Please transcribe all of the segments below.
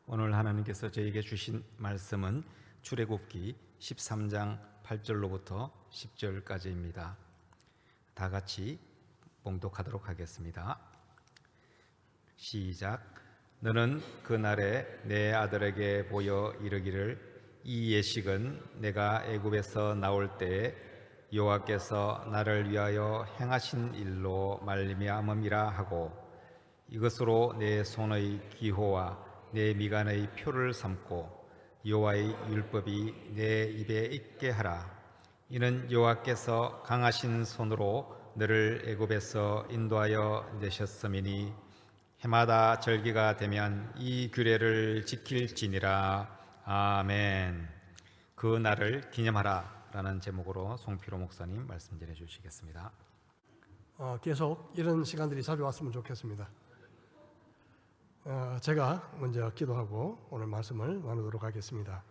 오늘 하나님께서 저에게 주신 말씀은 출애굽기 13장 8절로부터 10절까지입니다. 다 같이 봉독하도록 하겠습니다. 시작. 너는 그날에 내 아들에게 보여 이르기를 이 예식은 내가 애굽에서 나올 때에 여호와께서 나를 위하여 행하신 일로 말미암음이라 하고 이것으로 내 손의 기호와 내 미간의 표를 삼고 여호와의 율법이 내 입에 있게 하라. 이는 여호와께서 강하신 손으로 너를 애굽에서 인도하여 내셨음이니 해마다 절기가 되면 이 규례를 지킬지니라. 아멘. 그 날을 기념하라 라는 제목으로 송필호 목사님 말씀 전해 주시겠습니다. 계속 이런 시간들이 자주 왔으면 좋겠습니다. 제가 먼저 기도하고 오늘 말씀을 나누도록 하겠습니다.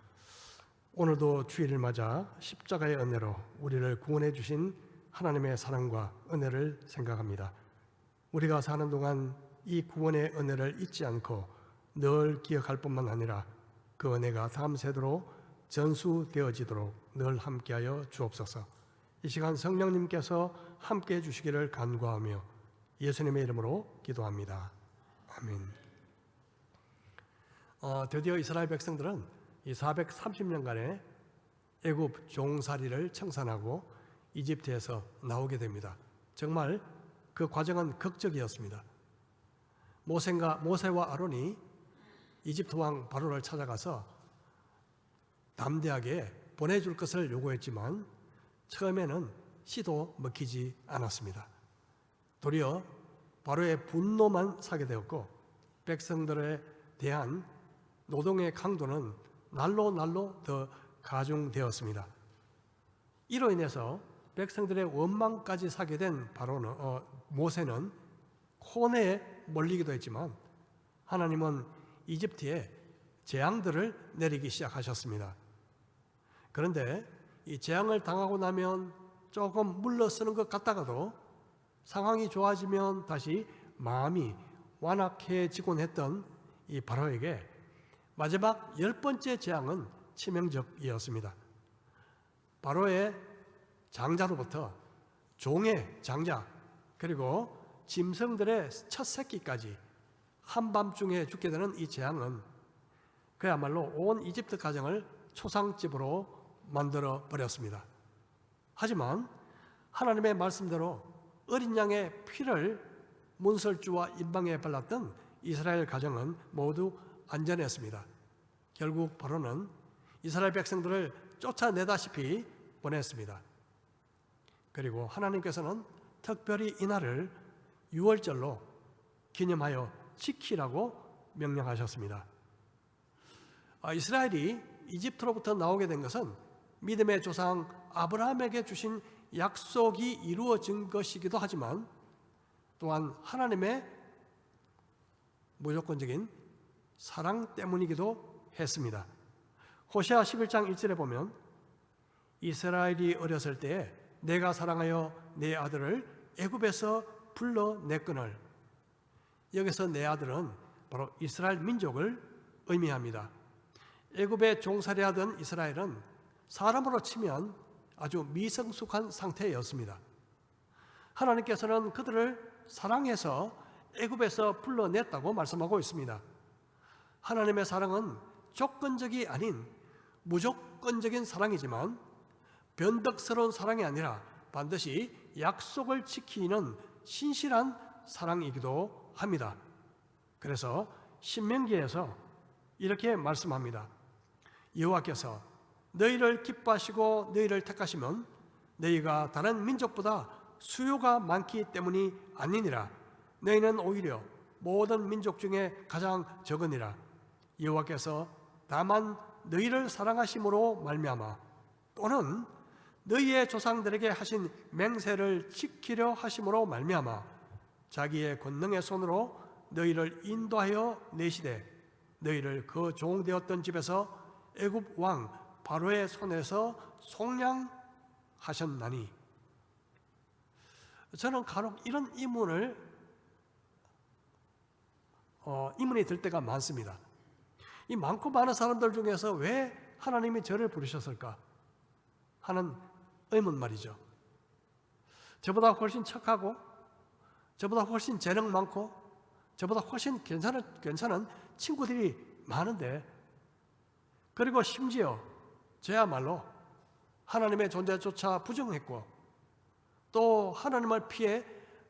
오늘도 주일을 맞아 십자가의 은혜로 우리를 구원해 주신 하나님의 사랑과 은혜를 생각합니다. 우리가 사는 동안 이 구원의 은혜를 잊지 않고 늘 기억할 뿐만 아니라 그 은혜가 다음 세대로 전수되어지도록 늘 함께하여 주옵소서. 이 시간 성령님께서 함께해 주시기를 간구하며 예수님의 이름으로 기도합니다. 아멘. 드디어 이스라엘 백성들은 이 430년간의 애굽 종살이를 청산하고 이집트에서 나오게 됩니다. 정말 그 과정은 극적이었습니다. 모세와 아론이 이집트 왕 바로를 찾아가서 담대하게 보내줄 것을 요구했지만 처음에는 씨도 먹히지 않았습니다. 도리어 바로의 분노만 사게 되었고 백성들에 대한 노동의 강도는 날로 더 가중되었습니다. 이로 인해서 백성들의 원망까지 사게 된 모세는 코네에 몰리기도 했지만 하나님은 이집트에 재앙들을 내리기 시작하셨습니다. 그런데 이 재앙을 당하고 나면 조금 물러서는 것 같다가도 상황이 좋아지면 다시 마음이 완악해지곤 했던 이 바로에게 마지막 10번째 재앙은 치명적이었습니다. 바로의 장자로부터 종의 장자 그리고 짐승들의 첫 새끼까지 한밤중에 죽게 되는 이 재앙은 그야말로 온 이집트 가정을 초상집으로 만들어 버렸습니다. 하지만 하나님의 말씀대로 어린 양의 피를 문설주와 임방에 발랐던 이스라엘 가정은 모두 안전했습니다. 결국 바로는 이스라엘 백성들을 쫓아내다시피 보냈습니다. 그리고 하나님께서는 특별히 이날을 유월절로 기념하여 지키라고 명령하셨습니다. 이스라엘이 이집트로부터 나오게 된 것은 믿음의 조상 아브라함에게 주신 약속이 이루어진 것이기도 하지만 또한 하나님의 무조건적인 사랑 때문이기도 했습니다. 호세아 11장 1절에 보면 이스라엘이 어렸을 때에 내가 사랑하여 내 아들을 애굽에서 불러냈거늘. 여기서 내 아들은 바로 이스라엘 민족을 의미합니다. 애굽에 종살이하던 이스라엘은 사람으로 치면 아주 미성숙한 상태였습니다. 하나님께서는 그들을 사랑해서 애굽에서 불러냈다고 말씀하고 있습니다. 하나님의 사랑은 조건적이 아닌 무조건적인 사랑이지만 변덕스러운 사랑이 아니라 반드시 약속을 지키는 신실한 사랑이기도 합니다. 그래서 신명기에서 이렇게 말씀합니다. 여호와께서 너희를 기뻐하시고 너희를 택하시면 너희가 다른 민족보다 수요가 많기 때문이 아니니라. 너희는 오히려 모든 민족 중에 가장 적으니라. 여호와께서 다만 너희를 사랑하심으로 말미암아 또는 너희의 조상들에게 하신 맹세를 지키려 하심으로 말미암아 자기의 권능의 손으로 너희를 인도하여 내시되 너희를 그 종되었던 집에서 애굽 왕 바로의 손에서 속량하셨나니. 저는 간혹 이런 의문이 들 때가 많습니다. 이 많고 많은 사람들 중에서 왜 하나님이 저를 부르셨을까 하는 의문 말이죠. 저보다 훨씬 착하고, 저보다 훨씬 재능 많고, 저보다 훨씬 괜찮은 친구들이 많은데, 그리고 심지어 저야말로 하나님의 존재조차 부정했고 또 하나님을 피해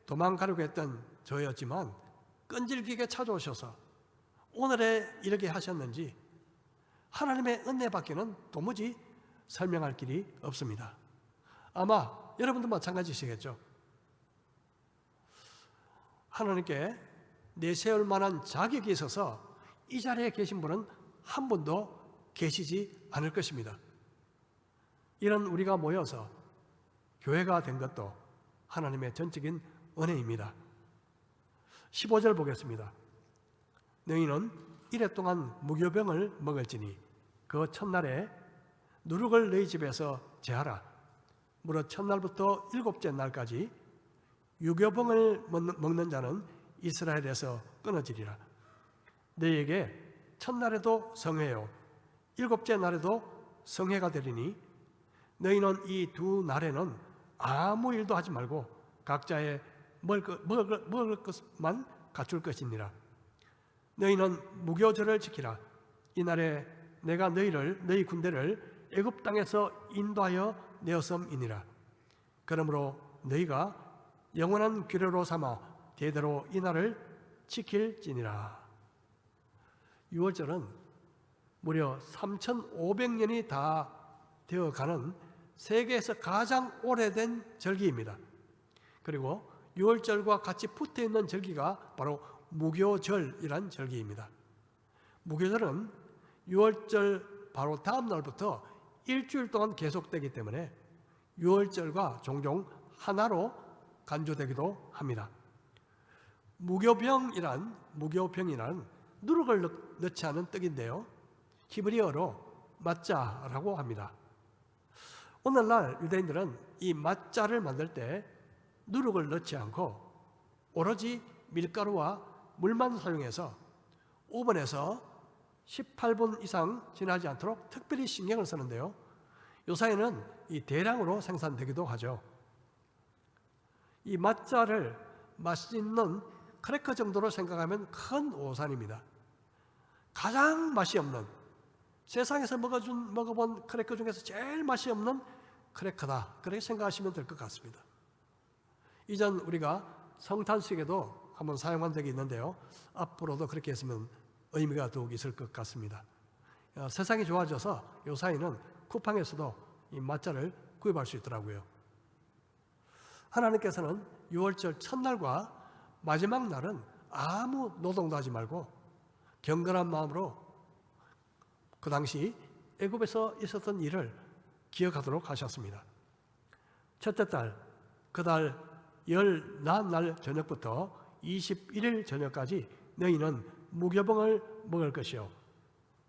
도망가려고 했던 저였지만 끈질기게 찾아오셔서 오늘에 이르게 하셨는지 하나님의 은혜밖에는 도무지 설명할 길이 없습니다. 아마 여러분도 마찬가지시겠죠. 하나님께 내세울 만한 자격이 있어서 이 자리에 계신 분은 한 분도 계시지 않을 것입니다. 이런 우리가 모여서 교회가 된 것도 하나님의 전적인 은혜입니다. 15절 보겠습니다. 너희는 이래 동안 무교병을 먹을지니 그 첫날에 누룩을 너희 집에서 제하라. 무릇 첫날부터 일곱째 날까지 유교병을 먹는 자는 이스라엘에서 끊어지리라. 너희에게 첫날에도 성회요 일곱째 날에도 성회가 되리니 너희는 이 두 날에는 아무 일도 하지 말고 각자의 먹을 것만 갖출 것이니라. 너희는 무교절을 지키라. 이날에 내가 너희 군대를 애굽 땅에서 인도하여 내었음이니라. 그러므로 너희가 영원한 규례로 삼아 대대로 이날을 지킬지니라. 유월절은 무려 3,500년이 다 되어가는 세계에서 가장 오래된 절기입니다. 그리고 유월절과 같이 붙어있는 절기가 바로 무교절이란 절기입니다. 무교절은 유월절 바로 다음 날부터 일주일 동안 계속되기 때문에 유월절과 종종 하나로 간주되기도 합니다. 무교병이란 누룩을 넣지 않은 떡인데요, 히브리어로 마짜라고 합니다. 오늘날 유대인들은 이 마짜를 만들 때 누룩을 넣지 않고 오로지 밀가루와 물만 사용해서 오븐에서 18분 이상 지나지 않도록 특별히 신경을 쓰는데요, 요사이는 이 대량으로 생산되기도 하죠. 이 마짜를 맛있는 크래커 정도로 생각하면 큰 오산입니다. 가장 맛이 없는, 세상에서 먹어본 크래커 중에서 제일 맛이 없는 크래커다, 그렇게 생각하시면 될 것 같습니다. 이전 우리가 성탄식에도 한번 사용한 적이 있는데요, 앞으로도 그렇게 했으면 의미가 더욱 있을 것 같습니다. 세상이 좋아져서 요사이는 쿠팡에서도 이 마짜를 구입할 수 있더라고요. 하나님께서는 유월절 첫날과 마지막 날은 아무 노동도 하지 말고 경건한 마음으로 그 당시 애굽에서 있었던 일을 기억하도록 하셨습니다. 첫째 달, 그달 14날 저녁부터 21일 저녁까지 너희는 무교병을 먹을 것이요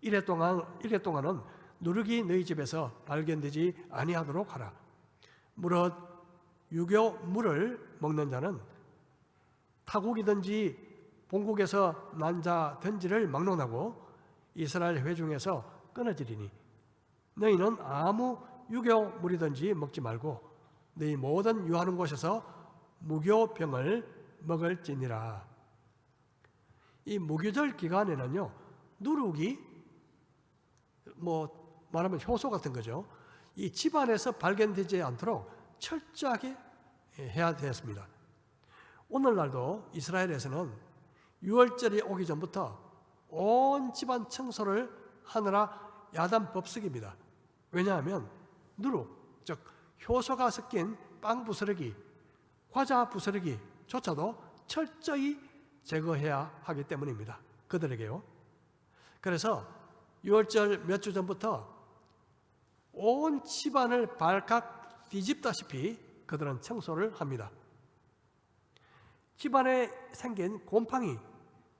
이래 동안은 누룩이 너희 집에서 발견되지 아니하도록 하라. 무릇 유교물을 먹는 자는 타국이든지 본국에서 난 자든지를 막론하고 이스라엘 회중에서 끊어지리니 너희는 아무 유교물이든지 먹지 말고 너희 모든 유하는 곳에서 무교병을 먹을지니라. 이 무교절 기간에는요, 누룩이 말하면 효소 같은 거죠. 이 집안에서 발견되지 않도록 철저하게 해야 되었습니다. 오늘날도 이스라엘에서는 유월절이 오기 전부터 온 집안 청소를 하느라 야단법석입니다. 왜냐하면 누룩, 즉 효소가 섞인 빵 부스러기, 과자 부스러기조차도 철저히 제거해야 하기 때문입니다. 그들에게요. 그래서 유월절 몇 주 전부터 온 집안을 발칵 뒤집다시피 그들은 청소를 합니다. 집안에 생긴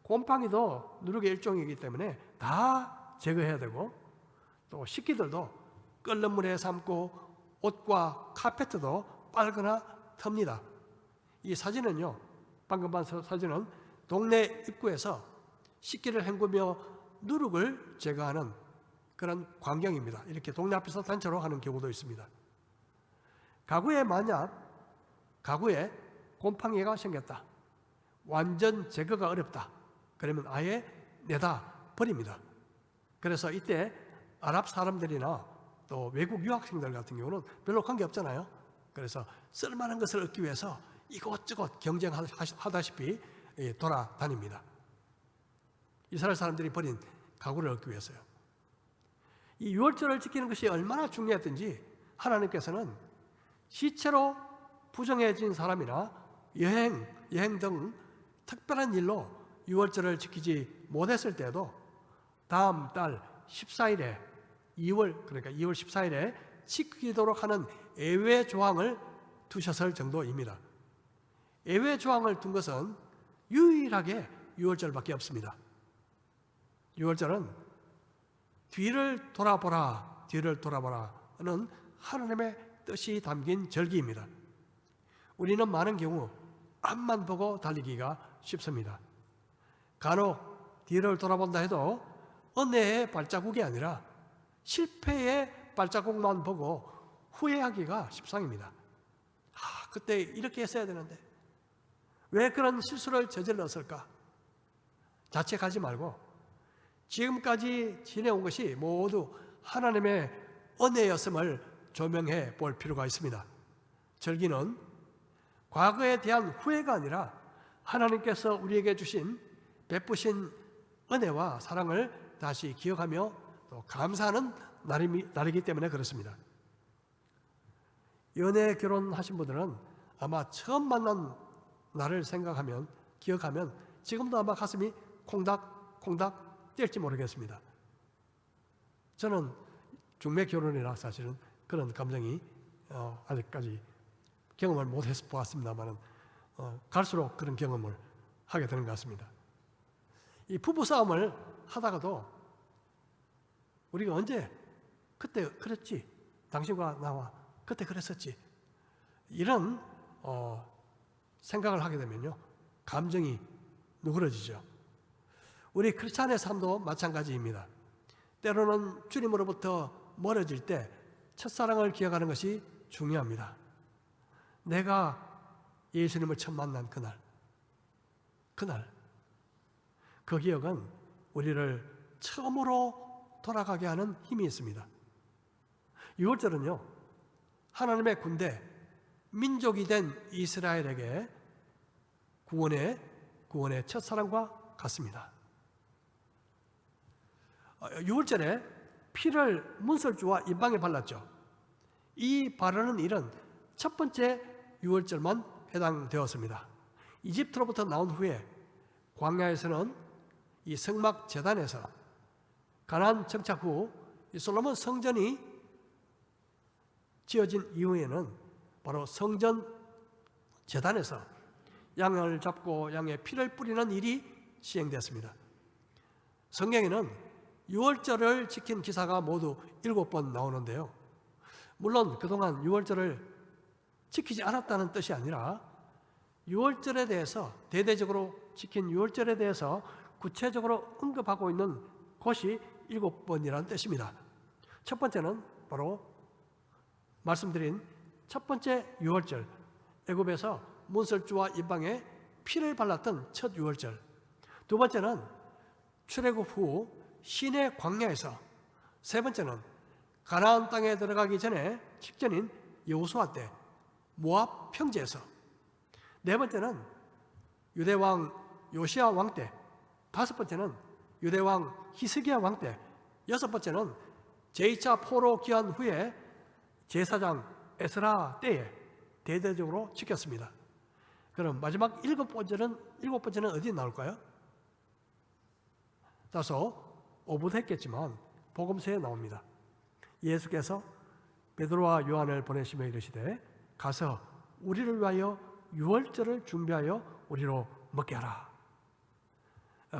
곰팡이도 누룩의 일종이기 때문에 다 제거해야 되고, 또 식기들도 끓는 물에 삶고 옷과 카페트도 빨거나 텁니다. 이 사진은요, 방금 본 사진은 동네 입구에서 식기를 헹구며 누룩을 제거하는 그런 광경입니다. 이렇게 동네 앞에서 단체로 하는 경우도 있습니다. 가구에 곰팡이가 생겼다. 완전 제거가 어렵다. 그러면 아예 내다 버립니다. 그래서 이때 아랍 사람들이나 또 외국 유학생들 같은 경우는 별로 관계없잖아요. 그래서 쓸만한 것을 얻기 위해서 이곳저곳 경쟁하다시피 돌아다닙니다. 이스라엘 사람들이 버린 가구를 얻기 위해서요. 이 유월절을 지키는 것이 얼마나 중요했든지 하나님께서는 시체로 부정해진 사람이나 여행 등 특별한 일로 유월절을 지키지 못했을 때도 다음 달 14일에 2월 14일에 지키도록 하는 예외 조항을 두셨을 정도입니다. 예외 조항을 둔 것은 유일하게 유월절밖에 없습니다. 유월절은 뒤를 돌아보라는 하나님의 뜻이 담긴 절기입니다. 우리는 많은 경우 앞만 보고 달리기가 쉽습니다. 간혹 뒤를 돌아본다 해도 은혜의 발자국이 아니라 실패의 발자국만 보고 후회하기가 십상입니다. 그때 이렇게 했어야 되는데 왜 그런 실수를 저질렀을까? 자책하지 말고 지금까지 지내온 것이 모두 하나님의 은혜였음을 조명해 볼 필요가 있습니다. 절기는 과거에 대한 후회가 아니라 하나님께서 우리에게 주신 베푸신 은혜와 사랑을 다시 기억하며 또 감사하는 날이기 때문에 그렇습니다. 연애 결혼하신 분들은 아마 처음 만난 날을 기억하면 지금도 아마 가슴이 콩닥콩닥 뛸지 모르겠습니다. 저는 중매 결혼이라 사실은 그런 감정이 아직까지 경험을 못해서 보았습니다만 갈수록 그런 경험을 하게 되는 것 같습니다. 이 부부싸움을 하다가도 우리가 언제 그때 그랬지, 당신과 나와 그때 그랬었지, 이런 생각을 하게 되면요 감정이 누그러지죠. 우리 크리스찬의 삶도 마찬가지입니다. 때로는 주님으로부터 멀어질 때 첫사랑을 기억하는 것이 중요합니다. 내가 예수님을 처음 만난 그날 그 기억은 우리를 처음으로 돌아가게 하는 힘이 있습니다. 6월절은요 하나님의 군대, 민족이 된 이스라엘에게 구원의 첫사랑과 같습니다. 6월절에 피를 문설주와 임방에 발랐죠. 이 바르는 일은 첫 번째 6월절만 해당되었습니다. 이집트로부터 나온 후에 광야에서는 이 성막 제단에서 가나안 정착 후 이 솔로몬 성전이 지어진 이후에는 바로 성전 제단에서 양을 잡고 양의 피를 뿌리는 일이 시행되었습니다. 성경에는 6월절을 지킨 기사가 모두 7번 나오는데요. 물론 그동안 6월절을 지키지 않았다는 뜻이 아니라 6월절에 대해서 대대적으로 지킨 6월절에 대해서 구체적으로 언급하고 있는 곳이 7번이라는 뜻입니다. 첫 번째는 바로 말씀드린 첫 번째 6월절, 애굽에서 문설주와 임방에 피를 발랐던 첫 6월절. 두 번째는 출애굽 후 시내 광야에서, 세 번째는 가나안 땅에 들어가기 직전인 여호수아 때 모압 평지에서, 네 번째는 유대왕 요시야 왕 때, 다섯 번째는 유대왕 히스기야 왕 때, 여섯 번째는 제2차 포로 귀환 후에 제사장 에스라 때에 대대적으로 지켰습니다. 그럼 마지막 일곱 번째는 어디에 나올까요? 다소 오붓했겠지만 복음서에 나옵니다. 예수께서 베드로와 요한을 보내시며 이르시되 가서 우리를 위하여 유월절을 준비하여 우리로 먹게 하라.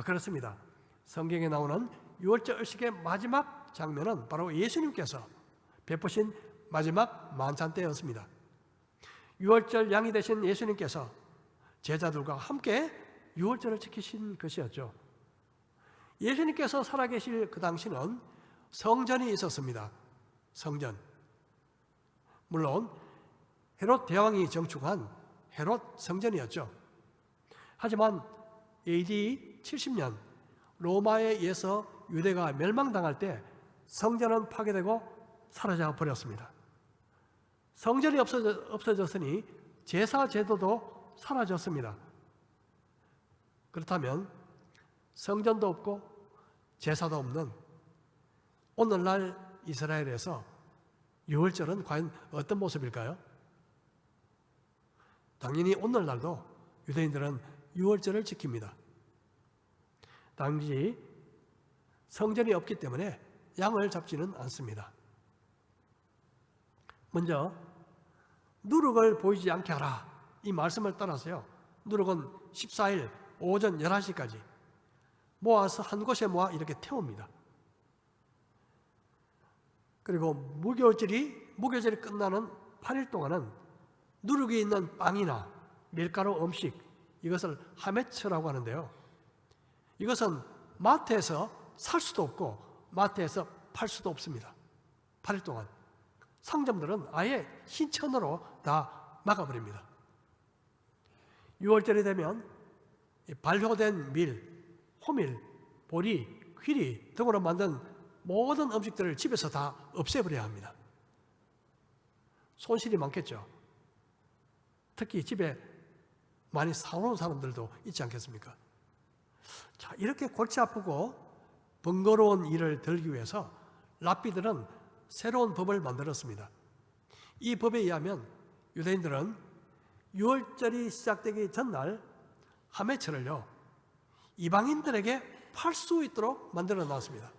그렇습니다. 성경에 나오는 유월절 의식의 마지막 장면은 바로 예수님께서 베푸신 마지막 만찬 때였습니다. 유월절 양이 되신 예수님께서 제자들과 함께 유월절을 지키신 것이었죠. 예수님께서 살아계실 그 당시는 성전이 있었습니다. 성전. 물론 헤롯 대왕이 정축한 헤롯 성전이었죠. 하지만 AD 70년 로마에 의해서 유대가 멸망당할 때 성전은 파괴되고 사라져 버렸습니다. 성전이 없어졌으니 제사 제도도 사라졌습니다. 그렇다면 성전도 없고 제사도 없는 오늘날 이스라엘에서 유월절은 과연 어떤 모습일까요? 당연히 오늘날도 유대인들은 유월절을 지킵니다. 당시 성전이 없기 때문에 양을 잡지는 않습니다. 먼저 누룩을 보이지 않게 하라, 이 말씀을 따라서요, 누룩은 14일 오전 11시까지 모아서 한 곳에 모아 이렇게 태웁니다. 그리고 무교절이 끝나는 8일 동안은 누룩이 있는 빵이나 밀가루 음식, 이것을 하메츠라고 하는데요, 이것은 마트에서 살 수도 없고 마트에서 팔 수도 없습니다. 8일 동안 상점들은 아예 신천으로 다 막아버립니다. 6월절이 되면 발효된 밀, 호밀, 보리, 휘리 등으로 만든 모든 음식들을 집에서 다 없애버려야 합니다. 손실이 많겠죠. 특히 집에 많이 사오는 사람들도 있지 않겠습니까? 자, 이렇게 골치 아프고 번거로운 일을 덜기 위해서 랍비들은 새로운 법을 만들었습니다. 이 법에 의하면 유대인들은 유월절이 시작되기 전날 하메츠를요, 이방인들에게 팔 수 있도록 만들어 놨습니다.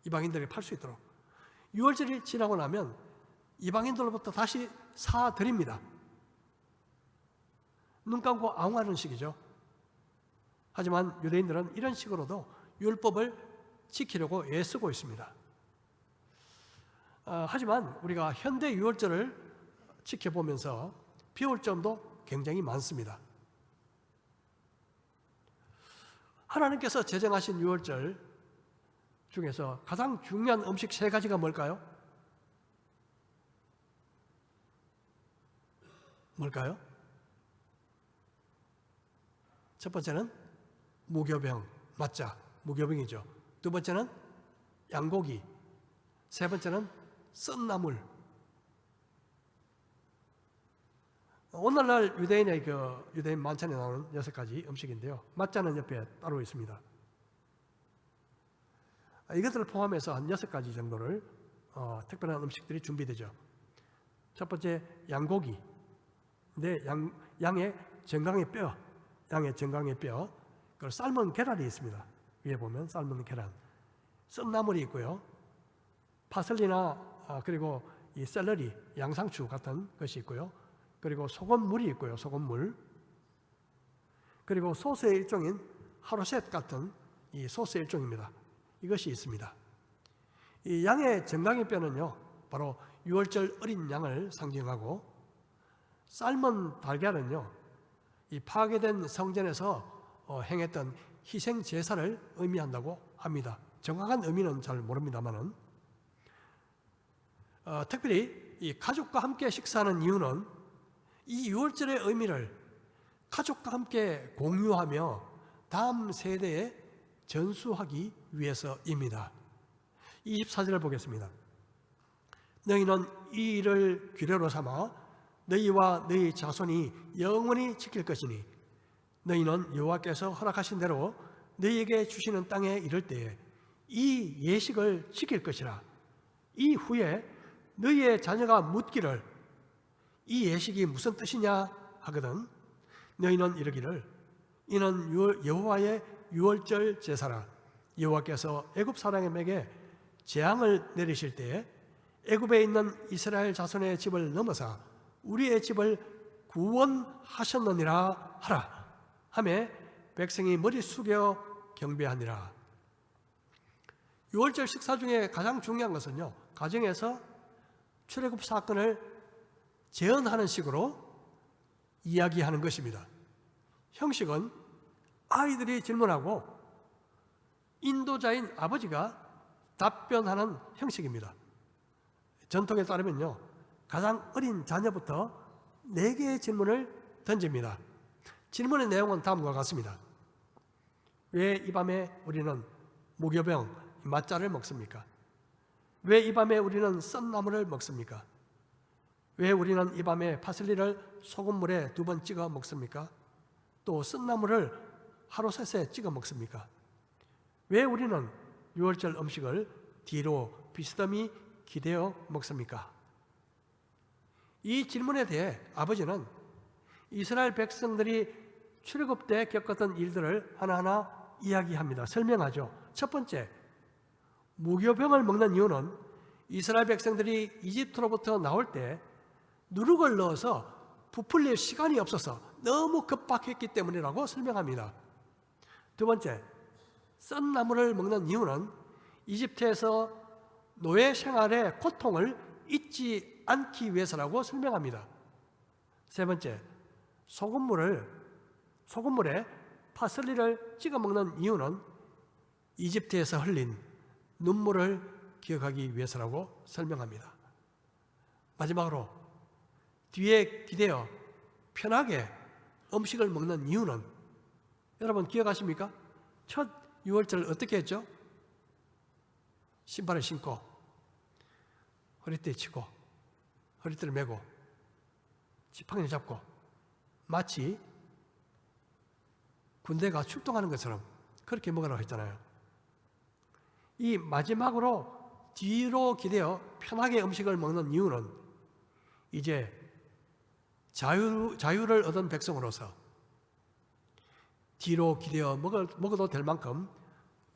이방인들에게 팔 수 있도록. 유월절이 지나고 나면 이방인들로부터 다시 사드립니다. 눈 감고 앙호하는 식이죠. 하지만 유대인들은 이런 식으로도 율법을 지키려고 애쓰고 있습니다. 하지만 우리가 현대 유월절을 지켜보면서 배울 점도 굉장히 많습니다. 하나님께서 제정하신 유월절 중에서 가장 중요한 음식 3가지가 뭘까요? 뭘까요? 첫 번째는 무교병, 맞자, 무교병이죠. 두 번째는 양고기, 세 번째는 썬나물. 오늘날 유대인의 유대인 만찬에 나오는 6가지 음식인데요, 맞자는 옆에 따로 있습니다. 이것들을 포함해서 한 6가지 정도를 특별한 음식들이 준비되죠. 첫 번째 양고기, 양의 정강의 뼈, 그리고 삶은 계란이 있습니다. 위에 보면 삶은 계란, 썬나물이 있고요, 파슬리나 그리고 이 샐러리, 양상추 같은 것이 있고요, 그리고 소금물이 있고요, 소금물, 그리고 소스의 일종인 하루셋 같은 이 소스의 일종입니다. 이것이 있습니다. 이 양의 정강의 뼈는요, 바로 유월절 어린 양을 상징하고, 삶은 달걀은요, 이 파괴된 성전에서 행했던 희생 제사를 의미한다고 합니다. 정확한 의미는 잘 모릅니다만은, 특별히 이 가족과 함께 식사하는 이유는 이 유월절의 의미를 가족과 함께 공유하며 다음 세대에 전수하기 위해서입니다. 24절을 보겠습니다. 너희는 이 일을 규례로 삼아 너희와 너희 자손이 영원히 지킬 것이니 너희는 여호와께서 허락하신 대로 너희에게 주시는 땅에 이를 때에 이 예식을 지킬 것이라. 이후에 너희의 자녀가 묻기를 이 예식이 무슨 뜻이냐 하거든 너희는 이르기를 이는 여호와의 유월절 제사라. 여호와께서 애굽 사람에게 재앙을 내리실 때에 애굽에 있는 이스라엘 자손의 집을 넘어서 우리의 집을 구원하셨느니라 하라 하매 백성이 머리 숙여 경배하니라. 유월절 식사 중에 가장 중요한 것은요, 가정에서 출애굽 사건을 재현하는 식으로 이야기하는 것입니다. 형식은 아이들이 질문하고 인도자인 아버지가 답변하는 형식입니다. 전통에 따르면요, 가장 어린 자녀부터 4개의 질문을 던집니다. 질문의 내용은 다음과 같습니다. 왜 이 밤에 우리는 무교병, 맛자를 먹습니까? 왜 이 밤에 우리는 썬나물을 먹습니까? 왜 우리는 이 밤에 파슬리를 소금물에 2번 찍어 먹습니까? 또 썬나물을 하루 셋에 찍어 먹습니까? 왜 우리는 유월절 음식을 뒤로 비스듬히 기대어 먹습니까? 이 질문에 대해 아버지는 이스라엘 백성들이 출애굽 때 겪었던 일들을 하나하나 이야기합니다. 설명하죠. 첫 번째, 무교병을 먹는 이유는 이스라엘 백성들이 이집트로부터 나올 때 누룩을 넣어서 부풀릴 시간이 없어서 너무 급박했기 때문이라고 설명합니다. 두 번째, 썬 나물을 먹는 이유는 이집트에서 노예 생활의 고통을 잊지 않기 위해서라고 설명합니다. 세 번째, 소금물에 파슬리를 찍어 먹는 이유는 이집트에서 흘린 눈물을 기억하기 위해서라고 설명합니다. 마지막으로 뒤에 기대어 편하게 음식을 먹는 이유는 여러분 기억하십니까? 첫 유월절 어떻게 했죠? 신발을 신고 허리띠 치고 허리띠를 메고 지팡이를 잡고 마치 군대가 출동하는 것처럼 그렇게 먹으라고 했잖아요. 이 마지막으로 뒤로 기대어 편하게 음식을 먹는 이유는 이제 자유를 얻은 백성으로서 뒤로 기대어 먹어도 될 만큼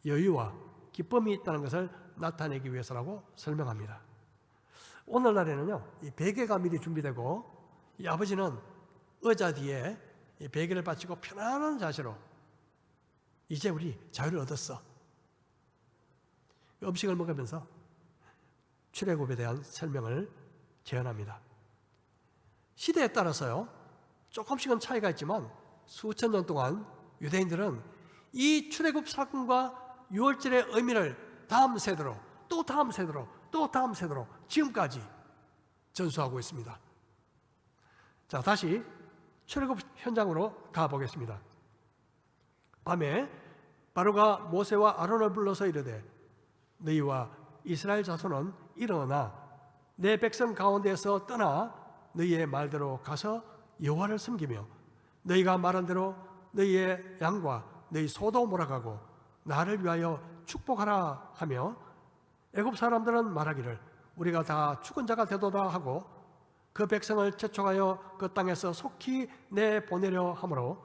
여유와 기쁨이 있다는 것을 나타내기 위해서라고 설명합니다. 오늘날에는요, 이 베개가 미리 준비되고 이 아버지는 의자 뒤에 이 베개를 받치고 편안한 자세로 이제 우리 자유를 얻었어. 음식을 먹으면서 출애굽에 대한 설명을 제안합니다. 시대에 따라서요, 조금씩은 차이가 있지만 수천 년 동안 유대인들은 이 출애굽 사건과 유월절의 의미를 다음 세대로 또 다음 세대로 또 다음 세대로 지금까지 전수하고 있습니다. 자, 다시 출애굽 현장으로 가보겠습니다. 밤에 바로가 모세와 아론을 불러서 이르되 너희와 이스라엘 자손은 일어나 내 백성 가운데에서 떠나 너희의 말대로 가서 여호와를 섬기며 너희가 말한 대로 너희의 양과 너희 소도 몰아가고 나를 위하여 축복하라 하며 애굽 사람들은 말하기를 우리가 다 죽은 자가 되도다 하고 그 백성을 재촉하여 그 땅에서 속히 내보내려 하므로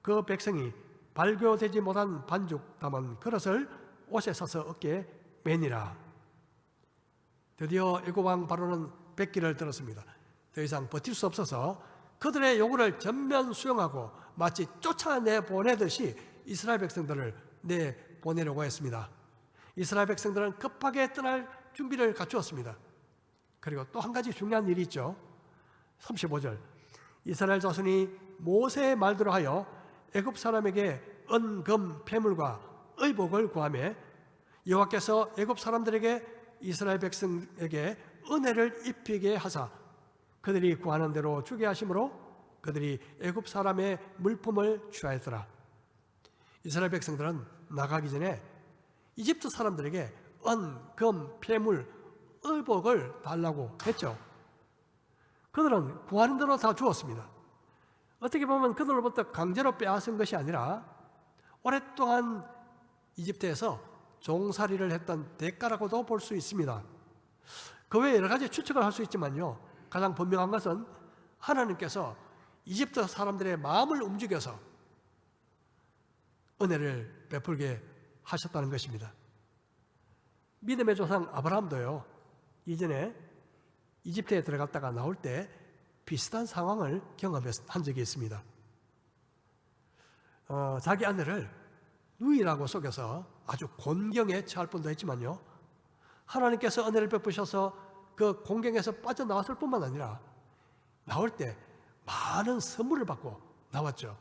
그 백성이 발교되지 못한 반죽 담은 그릇을 옷에 서서 어깨에 매니라. 드디어 애굽 왕 바로는 백기를 들었습니다. 더 이상 버틸 수 없어서 그들의 요구를 전면 수용하고 마치 쫓아내보내듯이 이스라엘 백성들을 내보내려고 했습니다. 이스라엘 백성들은 급하게 떠날 준비를 갖추었습니다. 그리고 또 한 가지 중요한 일이 있죠. 35절 이스라엘 자손이 모세의 말대로 하여 애굽 사람에게 은금 폐물과 의복을 구하며 여호와께서 애굽 사람들에게 이스라엘 백성에게 은혜를 입히게 하사 그들이 구하는 대로 주게 하심으로 그들이 애굽 사람의 물품을 취하였더라. 이스라엘 백성들은 나가기 전에 이집트 사람들에게 은, 금, 폐물, 의복을 달라고 했죠. 그들은 구하는 대로 다 주었습니다. 어떻게 보면 그들로부터 강제로 빼앗은 것이 아니라 오랫동안 이집트에서 종살이를 했던 대가라고도 볼 수 있습니다. 그 외에 여러 가지 추측을 할 수 있지만요, 가장 분명한 것은 하나님께서 이집트 사람들의 마음을 움직여서 은혜를 베풀게 하셨다는 것입니다. 믿음의 조상 아브라함도요, 이전에 이집트에 들어갔다가 나올 때 비슷한 상황을 경험한 적이 있습니다. 자기 아내를 누이라고 속여서 아주 곤경에 처할 뻔도 했지만요, 하나님께서 은혜를 베푸셔서 그 공경에서 빠져나왔을 뿐만 아니라 나올 때 많은 선물을 받고 나왔죠.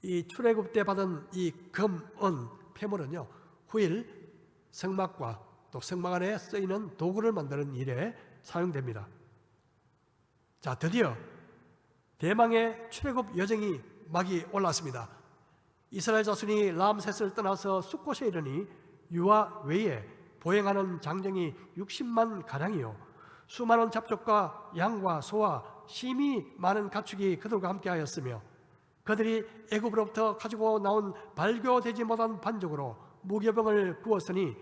이 출애굽 때 받은 이 금, 은, 회물은요, 후일 성막과 또 성막 안에 쓰이는 도구를 만드는 일에 사용됩니다. 자, 드디어 대망의 출애굽 여정이 막이 올랐습니다. 이스라엘 자손이 람셋을 떠나서 숫곳에 이르니 유아 외에 보행하는 장정이 60만 가량이요 수많은 잡족과 양과 소와 심히 많은 가축이 그들과 함께하였으며 그들이 애굽으로부터 가지고 나온 발교되지 못한 반죽으로 무교병을 구웠으니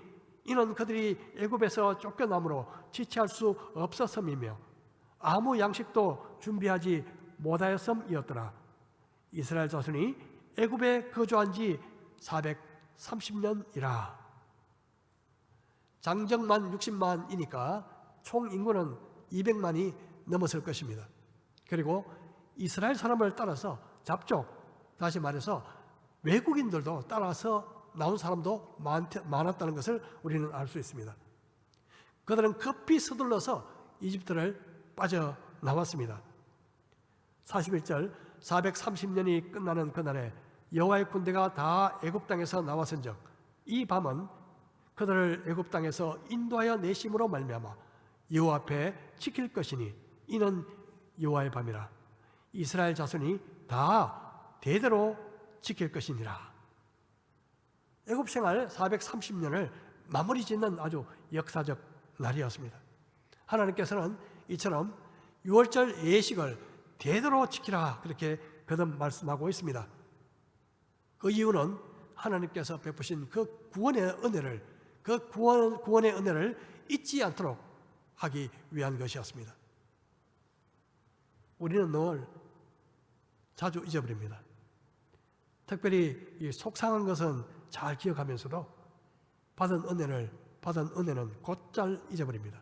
이는 그들이 애굽에서 쫓겨남으로 지체할 수 없었음이며 아무 양식도 준비하지 못하였음이었더라. 이스라엘 자손이 애굽에 거주한 지 430년이라. 장정만 60만이니까 총 인구는 200만이 넘었을 것입니다. 그리고 이스라엘 사람을 따라서 잡족, 다시 말해서 외국인들도 따라서 나온 사람도 많았다는 것을 우리는 알 수 있습니다. 그들은 급히 서둘러서 이집트를 빠져나왔습니다. 41절 430년이 끝나는 그날에 여호와의 군대가 다 애굽 땅에서 나왔은즉 이 밤은 그들을 애굽 땅에서 인도하여 내심으로 말미암아 여호와 앞에 지킬 것이니 이는 여호와의 밤이라. 이스라엘 자손이 다 대대로 지킬 것이니라. 애굽 생활 430년을 마무리 짓는 아주 역사적 날이었습니다. 하나님께서는 이처럼 6월절 예식을 대대로 지키라 그렇게 거듭 말씀하고 있습니다. 그 이유는 하나님께서 베푸신 그 구원의 은혜를, 그 구원의 은혜를 잊지 않도록 하기 위한 것이었습니다. 우리는 늘 자주 잊어버립니다. 특별히 이 속상한 것은 잘 기억하면서도 받은 은혜는 곧잘 잊어버립니다.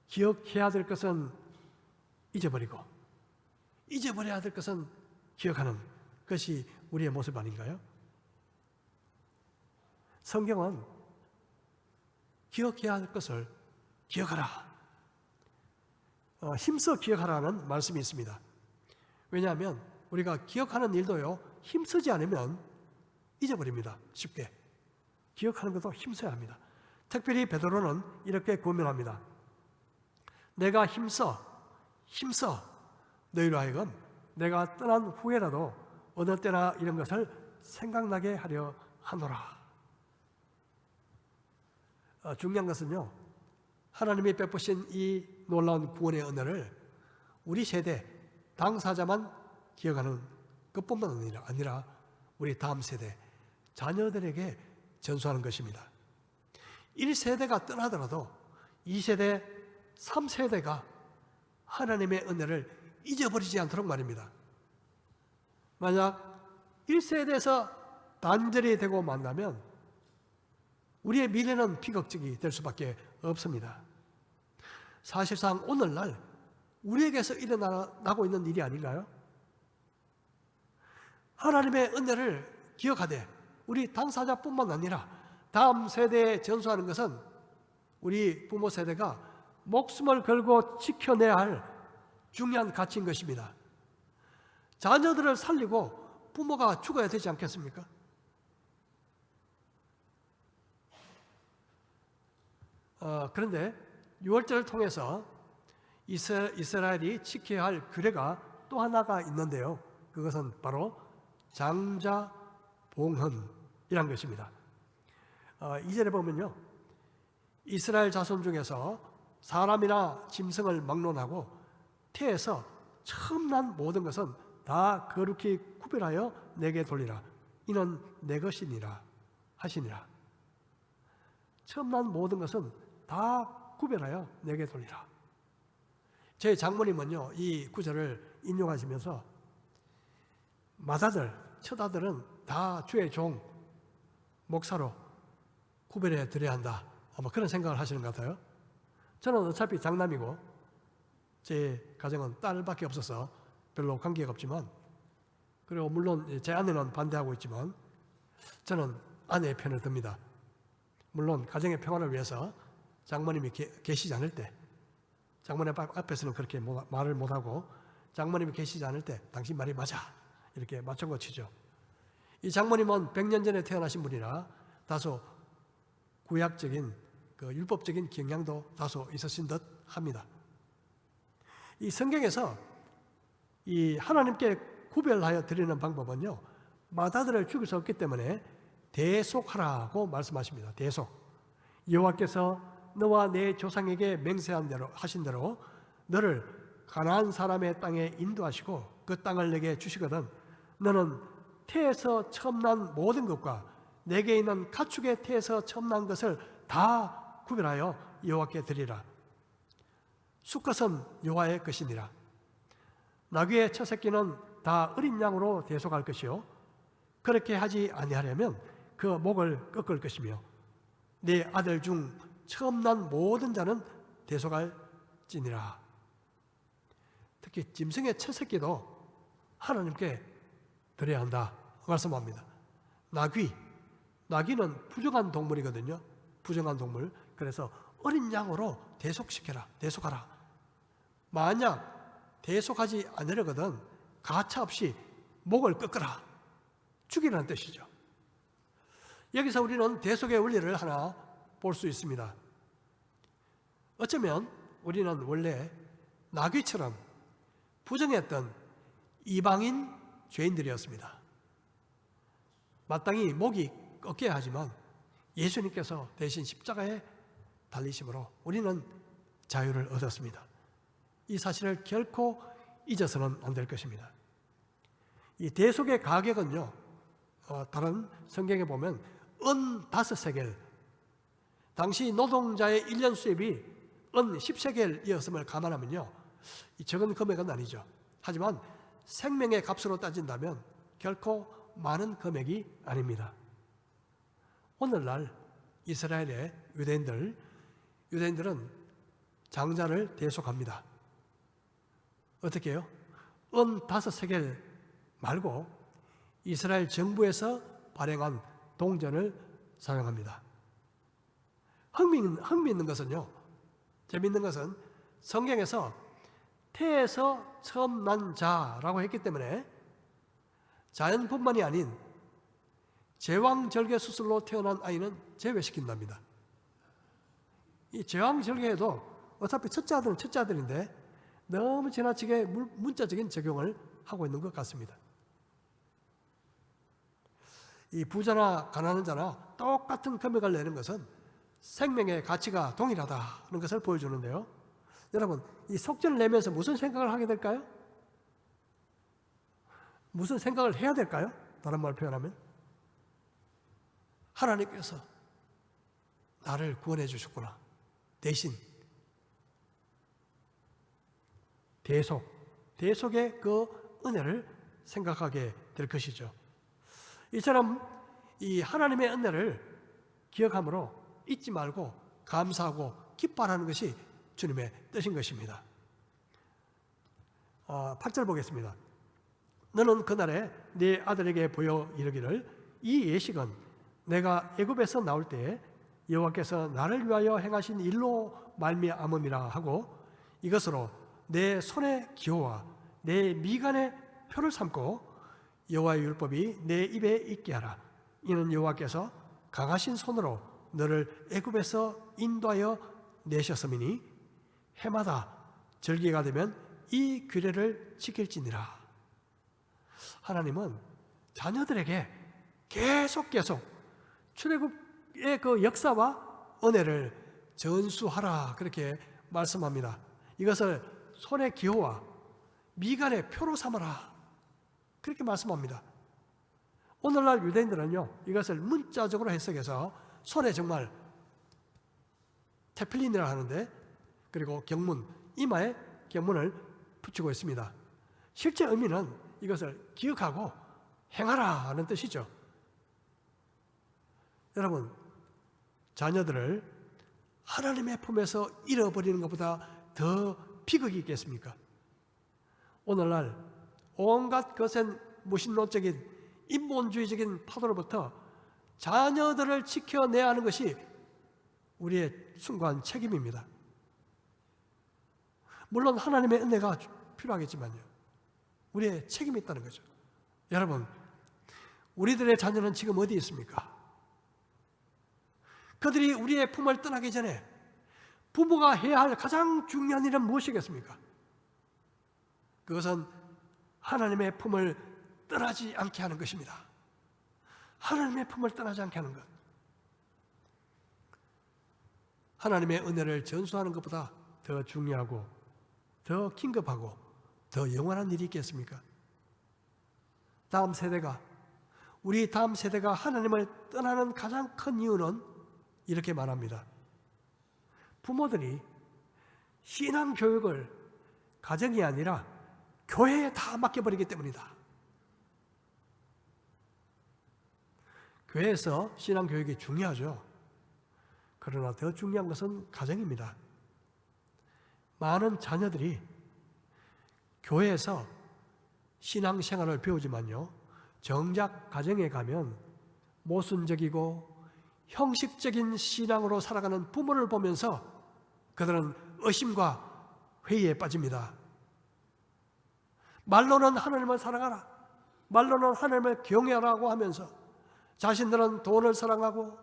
기억해야 될 것은 잊어버리고 잊어버려야 될 것은 기억하는 것이 우리의 모습 아닌가요? 성경은 기억해야 할 것을 기억하라, 힘써 기억하라는 말씀이 있습니다. 왜냐하면 우리가 기억하는 일도요, 힘쓰지 않으면 잊어버립니다. 쉽게. 기억하는 것도 힘써야 합니다. 특별히 베드로는 이렇게 권면합니다. 내가 힘써 너희로 하여금 내가 떠난 후에라도 어느 때나 이런 것을 생각나게 하려 하노라. 중요한 것은요, 하나님이 베푸신 이 놀라운 구원의 은혜를 우리 세대 당사자만 기억하는 것뿐만 아니라 우리 다음 세대 자녀들에게 전수하는 것입니다. 1세대가 떠나더라도 2세대, 3세대가 하나님의 은혜를 잊어버리지 않도록 말입니다. 만약 1세대에서 단절이 되고 만나면 우리의 미래는 비극적이 될 수밖에 없습니다. 사실상 오늘날 우리에게서 일어나고 있는 일이 아닌가요? 하나님의 은혜를 기억하되 우리 당사자뿐만 아니라 다음 세대에 전수하는 것은 우리 부모 세대가 목숨을 걸고 지켜내야 할 중요한 가치인 것입니다. 자녀들을 살리고 부모가 죽어야 되지 않겠습니까? 그런데 6월절을 통해서 이스라엘이 지켜야 할 규례가 또 하나가 있는데요. 그것은 바로 장자봉헌이란 것입니다. 2절에 보면요, 이스라엘 자손 중에서 사람이나 짐승을 막론하고 태에서 처음 난 모든 것은 다 거룩히 구별하여 내게 돌리라. 이는 내 것이니라 하시니라. 처음 난 모든 것은 다 구별하여 내게 돌리라. 제 장모님은요, 이 구절을 인용하시면서 맏아들, 첫아들은 다 주의 종, 목사로 구별해 드려야 한다. 아마 그런 생각을 하시는 것 같아요. 저는 어차피 장남이고 제 가정은 딸밖에 없어서 별로 관계가 없지만, 그리고 물론 제 아내는 반대하고 있지만 저는 아내의 편을 듭니다. 물론 가정의 평화를 위해서 장모님이 계시지 않을 때, 장모님 앞에서는 그렇게 말을 못하고 장모님이 계시지 않을 때 당신 말이 맞아 이렇게 맞춰고 치죠. 이 장모님은 100년 전에 태어나신 분이라 다소 구약적인 율법적인 경향도 다소 있으신 듯 합니다. 이 성경에서 이 하나님께 구별하여 드리는 방법은요, 맏아들을 죽일 수 없기 때문에 대속하라고 말씀하십니다. 대속. 여호와께서 너와 내 조상에게 맹세한 대로 하신 대로 너를 가나안 사람의 땅에 인도하시고 그 땅을 내게 주시거든 너는 태에서 처음 난 모든 것과 내게 있는 가축의 태에서 처음 난 것을 다 구별하여 여호와께 드리라. 수컷은 여호와의 것이니라. 나귀의 첫 새끼는 다 어린 양으로 대속할 것이요 그렇게 하지 아니하려면 그 목을 꺾을 것이며 내 아들 중 처음 난 모든 자는 대속할지니라. 특히 짐승의 첫 새끼도 하나님께 드려야 한다 말씀합니다. 나귀는 부정한 동물이거든요. 부정한 동물. 그래서 어린 양으로 대속하라. 만약 대속하지 않으려거든 가차없이 목을 꺾으라. 죽이라는 뜻이죠. 여기서 우리는 대속의 원리를 하나 볼 수 있습니다. 어쩌면 우리는 원래 나귀처럼 부정했던 이방인 죄인들이었습니다. 마땅히 목이 꺾여야 하지만 예수님께서 대신 십자가에 달리심으로 우리는 자유를 얻었습니다. 이 사실을 결코 잊어서는 안 될 것입니다. 이 대속의 가격은요, 다른 성경에 보면 은 5세겔, 당시 노동자의 1년 수입이 은 10세겔이었음을 감안하면요, 적은 금액은 아니죠. 하지만 생명의 값으로 따진다면 결코 많은 금액이 아닙니다. 오늘날 이스라엘의 유대인들은 장자를 대속합니다. 어떻게 해요? 은 5세겔 말고 이스라엘 정부에서 발행한 동전을 사용합니다. 흥미있는 것은요, 재미있는 것은 성경에서 태에서 처음 난 자라고 했기 때문에 자연뿐만이 아닌 제왕절개 수술로 태어난 아이는 제외시킨답니다. 이 제왕절개에도 어차피 첫째 아들은 첫째 아들인데 너무 지나치게 문자적인 적용을 하고 있는 것 같습니다. 이 부자나 가난한 자나 똑같은 금액을 내는 것은 생명의 가치가 동일하다는 것을 보여주는데요. 여러분, 이 속전을 내면서 무슨 생각을 하게 될까요? 무슨 생각을 해야 될까요? 다른 말로 표현하면 하나님께서 나를 구원해 주셨구나. 대신 대속의 그 은혜를 생각하게 될 것이죠. 이처럼 이 하나님의 은혜를 기억함으로 잊지 말고 감사하고 기뻐하는 것이 주님의 뜻인 것입니다. 8절 보겠습니다. 너는 그날에 네 아들에게 보여 이르기를 이 예식은 내가 애굽에서 나올 때에 여호와께서 나를 위하여 행하신 일로 말미암음이라 하고 이것으로 내 손의 기호와 내 미간의 표를 삼고 여호와의 율법이 내 입에 있게 하라. 이는 여호와께서 강하신 손으로 너를 애굽에서 인도하여 내셨음이니 해마다 절기가 되면 이 규례를 지킬지니라. 하나님은 자녀들에게 계속 출애굽의 그 역사와 은혜를 전수하라 그렇게 말씀합니다. 이것을 손의 기호와 미간의 표로 삼아라 그렇게 말씀합니다. 오늘날 유대인들은요, 이것을 문자적으로 해석해서 손에 정말 테필린이라 하는데, 그리고 경문, 이마에 경문을 붙이고 있습니다. 실제 의미는 이것을 기억하고 행하라 하는 뜻이죠. 여러분, 자녀들을 하나님의 품에서 잃어버리는 것보다 더 비극이 있겠습니까? 오늘날 온갖 거센 무신론적인 인본주의적인 파도로부터 자녀들을 지켜내야 하는 것이 우리의 숭고한 책임입니다. 물론 하나님의 은혜가 필요하겠지만요, 우리의 책임이 있다는 거죠. 여러분, 우리들의 자녀는 지금 어디 있습니까? 그들이 우리의 품을 떠나기 전에 부모가 해야 할 가장 중요한 일은 무엇이겠습니까? 그것은 하나님의 품을 떠나지 않게 하는 것입니다. 하나님의 품을 떠나지 않게 하는 것. 하나님의 은혜를 전수하는 것보다 더 중요하고 더 긴급하고 더 영원한 일이 있겠습니까? 우리 다음 세대가 하나님을 떠나는 가장 큰 이유는 이렇게 말합니다. 부모들이 신앙 교육을 가정이 아니라 교회에 다 맡겨버리기 때문이다. 교회에서 신앙 교육이 중요하죠. 그러나 더 중요한 것은 가정입니다. 많은 자녀들이 교회에서 신앙생활을 배우지만요, 정작 가정에 가면 모순적이고 형식적인 신앙으로 살아가는 부모를 보면서 그들은 의심과 회의에 빠집니다. 말로는 하나님을 사랑하라, 말로는 하나님을 경외하라고 하면서 자신들은 돈을 사랑하고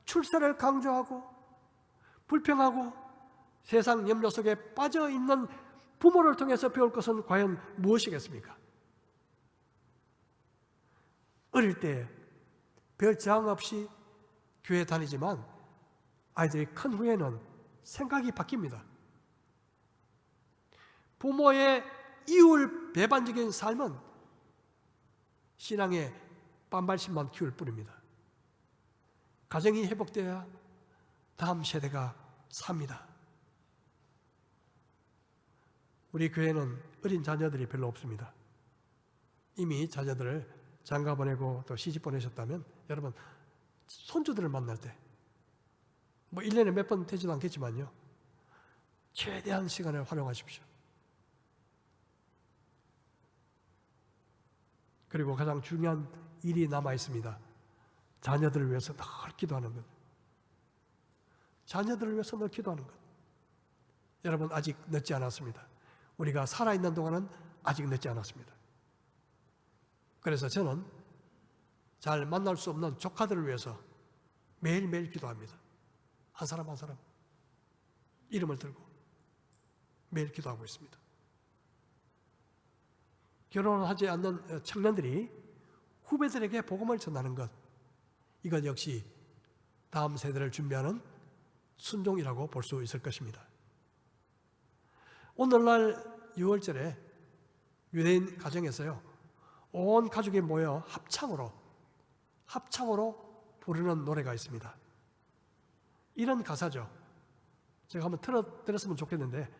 출세를 강조하고 불평하고 세상 염려 속에 빠져 있는 부모를 통해서 배울 것은 과연 무엇이겠습니까? 어릴 때 별 저항 없이 교회 다니지만 아이들이 큰 후에는 생각이 바뀝니다. 부모의 이율 배반적인 삶은 신앙의 반발심만 키울 뿐입니다. 가정이 회복되어야 다음 세대가 삽니다. 우리 교회는 어린 자녀들이 별로 없습니다. 이미 자녀들을 장가 보내고 또 시집 보내셨다면 여러분 손주들을 만날 때 1년에 몇 번 되지도 않겠지만요, 최대한 시간을 활용하십시오. 그리고 가장 중요한 일이 남아 있습니다. 자녀들을 위해서 늘 기도하는 것. 자녀들을 위해서 늘 기도하는 것. 여러분, 아직 늦지 않았습니다. 우리가 살아있는 동안은 아직 늦지 않았습니다. 그래서 저는 잘 만날 수 없는 조카들을 위해서 매일매일 기도합니다. 한 사람 한 사람 이름을 들고 매일 기도하고 있습니다. 결혼을 하지 않는 청년들이 후배들에게 복음을 전하는 것, 이것 역시 다음 세대를 준비하는 순종이라고 볼 수 있을 것입니다. 오늘날 6월절에 유대인 가정에서요, 온 가족이 모여 합창으로 부르는 노래가 있습니다. 이런 가사죠. 제가 한번 들었으면 좋겠는데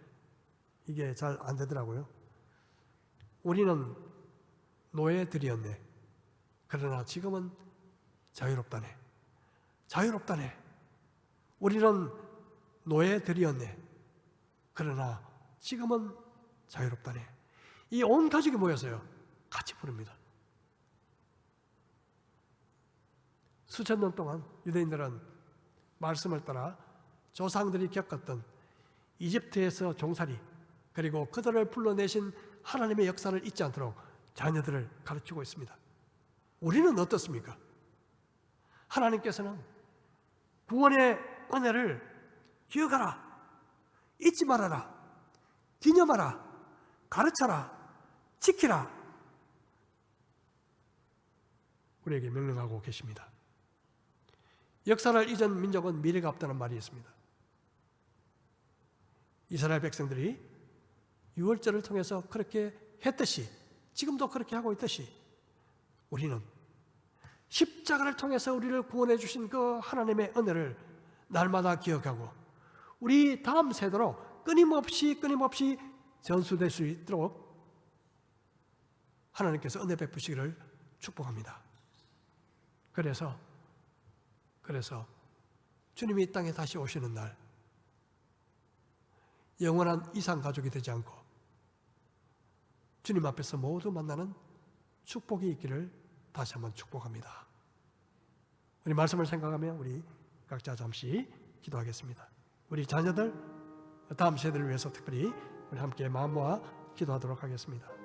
이게 잘 안 되더라고요. 우리는 노예들이었네. 그러나 지금은 자유롭다네. 자유롭다네. 우리는 노예들이었네. 그러나 지금은 자유롭다네. 이 온 가족이 모여서요, 같이 부릅니다. 수천 년 동안 유대인들은 말씀을 따라 조상들이 겪었던 이집트에서 종살이, 그리고 그들을 불러내신 하나님의 역사를 잊지 않도록 자녀들을 가르치고 있습니다. 우리는 어떻습니까? 하나님께서는 구원의 은혜를 기억하라, 잊지 말아라, 기념하라, 가르쳐라, 지키라, 우리에게 명령하고 계십니다. 역사를 잊은 민족은 미래가 없다는 말이 있습니다. 이스라엘 백성들이 유월절을 통해서 그렇게 했듯이, 지금도 그렇게 하고 있듯이, 우리는 십자가를 통해서 우리를 구원해 주신 그 하나님의 은혜를 날마다 기억하고 우리 다음 세대로 끊임없이 전수될 수 있도록 하나님께서 은혜 베푸시기를 축복합니다. 그래서 주님이 이 땅에 다시 오시는 날 영원한 이상가족이 되지 않고 주님 앞에서 모두 만나는 축복이 있기를 다시 한번 축복합니다. 우리 말씀을 생각하며 우리 각자 잠시 기도하겠습니다. 우리 자녀들, 다음 세대를 위해서 특별히 우리 함께 마음 모아 기도하도록 하겠습니다.